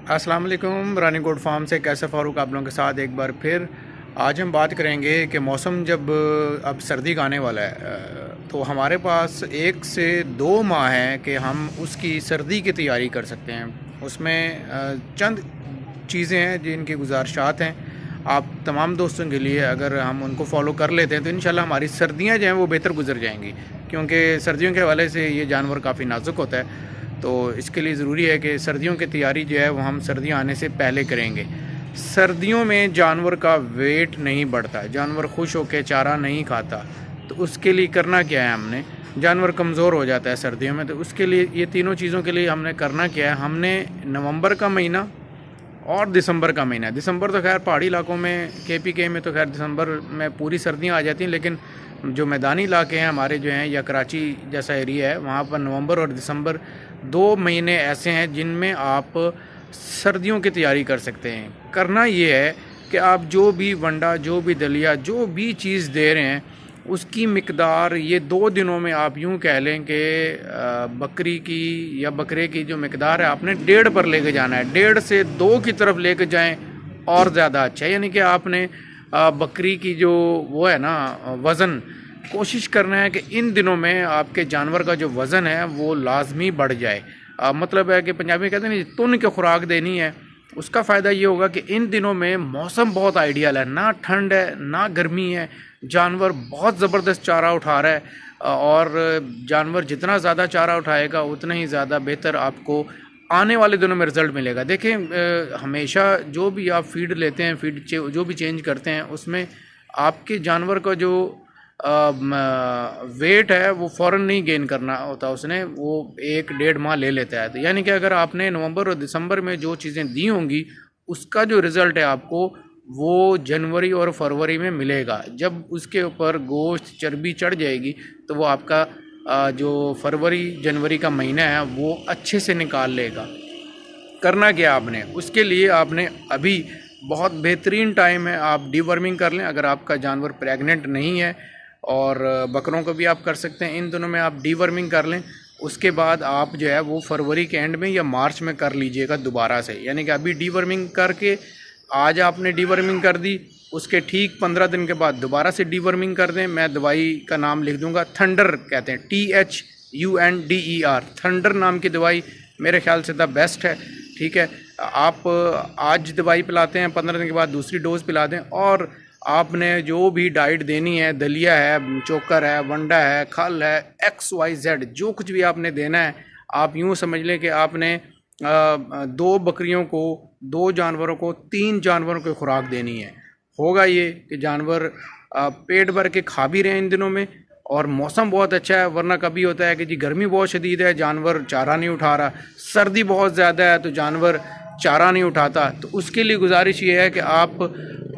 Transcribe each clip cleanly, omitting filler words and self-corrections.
अस्सलाम वालेकुम। रानी goat farm से कैसे फ़ारूक आप लोगों के साथ एक बार फिर। आज हम बात करेंगे कि मौसम जब अब सर्दी का आने वाला है तो हमारे पास 1 से 2 माह हैं कि हम उसकी सर्दी की तैयारी कर सकते हैं। उसमें चंद चीज़ें हैं जिनकी गुजारिशात हैं आप तमाम दोस्तों के लिए। अगर हम उनको फॉलो कर लेते हैं तो इंशाल्लाह हमारी सर्दियाँ जो हैं वो बेहतर गुजर जाएंगी, क्योंकि सर्दियों के हवाले से ये जानवर काफ़ी नाजुक होता है। तो इसके लिए ज़रूरी है कि सर्दियों की तैयारी जो है वो हम सर्दियाँ आने से पहले करेंगे। सर्दियों में जानवर का वेट नहीं बढ़ता, जानवर खुश होकर चारा नहीं खाता। तो उसके लिए करना क्या है, हमने जानवर कमज़ोर हो जाता है सर्दियों में। तो उसके लिए ये तीनों चीज़ों के लिए हमने करना क्या है, हमने नवंबर का महीना और दिसंबर का महीना। दिसंबर तो खैर पहाड़ी इलाकों में KPK में तो खैर दिसंबर में पूरी सर्दियाँ आ जाती हैं, लेकिन जो मैदानी इलाके हैं हमारे जो हैं या कराची जैसा एरिया है वहाँ पर नवंबर और दिसंबर 2 महीने ऐसे हैं जिनमें आप सर्दियों की तैयारी कर सकते हैं। करना ये है कि आप जो भी वंडा, जो भी दलिया, जो भी चीज़ दे रहे हैं उसकी मिकदार ये 2 दिनों में आप यूँ कह लें कि बकरी की या बकरे की जो मिकदार है आपने 1.5 पर लेके जाना है। 1.5 से 2 की तरफ लेके जाएं और ज़्यादा अच्छा है। यानी कि आपने बकरी की जो वो है ना वज़न, कोशिश करना है कि इन दिनों में आपके जानवर का जो वज़न है वो लाजमी बढ़ जाए। मतलब है कि पंजाबी में कहते हैं ना, तुन की खुराक देनी है। उसका फ़ायदा ये होगा कि इन दिनों में मौसम बहुत आइडियल है, ना ठंड है ना गर्मी है, जानवर बहुत ज़बरदस्त चारा उठा रहा है। और जानवर जितना ज़्यादा चारा उठाएगा उतना ही ज़्यादा बेहतर आपको आने वाले दिनों में रिज़ल्ट मिलेगा। देखें, हमेशा जो भी आप फीड लेते हैं, फीड जो भी चेंज करते हैं, उसमें आपके जानवर का जो वेट है वो फ़ौरन नहीं गेन करना होता, उसने वो 1-1.5 माह ले लेता है। तो यानी कि अगर आपने नवंबर और दिसंबर में जो चीज़ें दी होंगी उसका जो रिज़ल्ट है आपको वो जनवरी और फरवरी में मिलेगा। जब उसके ऊपर गोश्त चर्बी चढ़ जाएगी तो वो आपका जो फरवरी जनवरी का महीना है वो अच्छे से निकाल लेगा। करना क्या आपने, उसके लिए आपने अभी बहुत बेहतरीन टाइम है, आप डीवर्मिंग कर लें। अगर आपका जानवर प्रेग्नेंट नहीं है, और बकरों को भी आप कर सकते हैं, इन दोनों में आप डीवर्मिंग कर लें। उसके बाद आप जो है वो फरवरी के एंड में या मार्च में कर लीजिएगा दोबारा से। यानी कि अभी डीवर्मिंग करके आज आपने डीवर्मिंग कर दी, उसके ठीक 15 दिन के बाद दोबारा से डीवर्मिंग कर दें। मैं दवाई का नाम लिख दूंगा, थंडर कहते हैं, THUNDER, थंडर नाम की दवाई मेरे ख्याल से द बेस्ट है। ठीक है, आप आज दवाई पिलाते हैं, 15 दिन के बाद दूसरी डोज पिला दें। और आपने जो भी डाइट देनी है, दलिया है, चोकर है, वंडा है, खल है, XYZ जो कुछ भी आपने देना है, आप यूँ समझ लें कि आपने 2 बकरियों को, 2 जानवरों को, 3 जानवरों को खुराक देनी है। होगा ये कि जानवर पेट भर के खा भी रहे हैं इन दिनों में, और मौसम बहुत अच्छा है। वरना कभी होता है कि जी गर्मी बहुत शदीद है, जानवर चारा नहीं उठा रहा, सर्दी बहुत ज़्यादा है तो जानवर चारा नहीं उठाता। तो उसके लिए गुजारिश ये है कि आप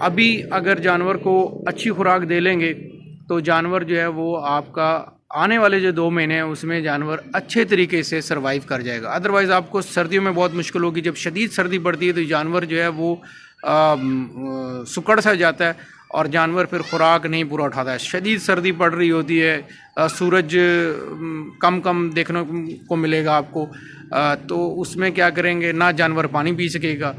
अभी अगर जानवर को अच्छी खुराक दे लेंगे तो जानवर जो है वो आपका आने वाले जो 2 महीने हैं उसमें जानवर अच्छे तरीके से सरवाइव कर जाएगा। अदरवाइज़ आपको सर्दियों में बहुत मुश्किल होगी। जब शदीद सर्दी पड़ती है तो जानवर जो है वो सुकड़ सा जाता है और जानवर फिर खुराक नहीं पूरा उठाता है। शदीद सर्दी पड़ रही होती है, सूरज कम कम देखने को मिलेगा आपको, तो उसमें क्या करेंगे, ना जानवर पानी पी सकेगा।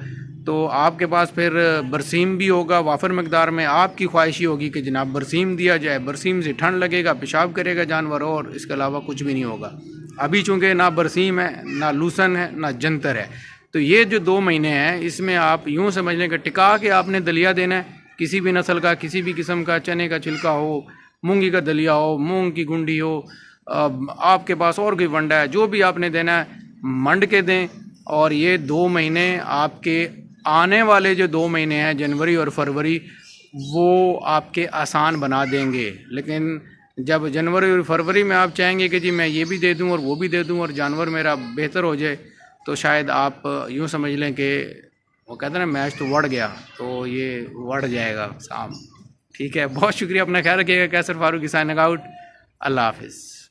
तो आपके पास फिर बरसीम भी होगा वाफर मकदार में। आपकी ख्वाहिश ही होगी कि जनाब बरसीम दिया जाए, बरसीम से ठंड लगेगा, पेशाब करेगा जानवर, और इसके अलावा कुछ भी नहीं होगा। अभी चूँकि ना बरसीम है, ना लूसन है, ना जंतर है, तो ये जो 2 महीने हैं इसमें आप यूँ समझ लें कि टिका के आपने दलिया देना है, किसी भी नस्ल का, किसी भी किस्म का, चने का छिलका हो, मूंगी का दलिया हो, मूंग की गुंडी हो, आपके पास और कोई वंडा है, जो भी आपने देना है मंड के दें। और ये 2 महीने आपके आने वाले जो 2 महीने हैं जनवरी और फरवरी, वो आपके आसान बना देंगे। लेकिन जब जनवरी और फरवरी में आप चाहेंगे कि जी मैं ये भी दे दूं और वो भी दे दूं और जानवर मेरा बेहतर हो जाए, तो शायद आप यूँ समझ लें कि वो कहते हैं ना, मैच तो बढ़ गया, तो ये बढ़ जाएगा शाम। ठीक है, बहुत शुक्रिया, अपना ख्याल रखिएगा। कैसर फारूकी साइनिंग आउट। अल्लाह हाफिज़।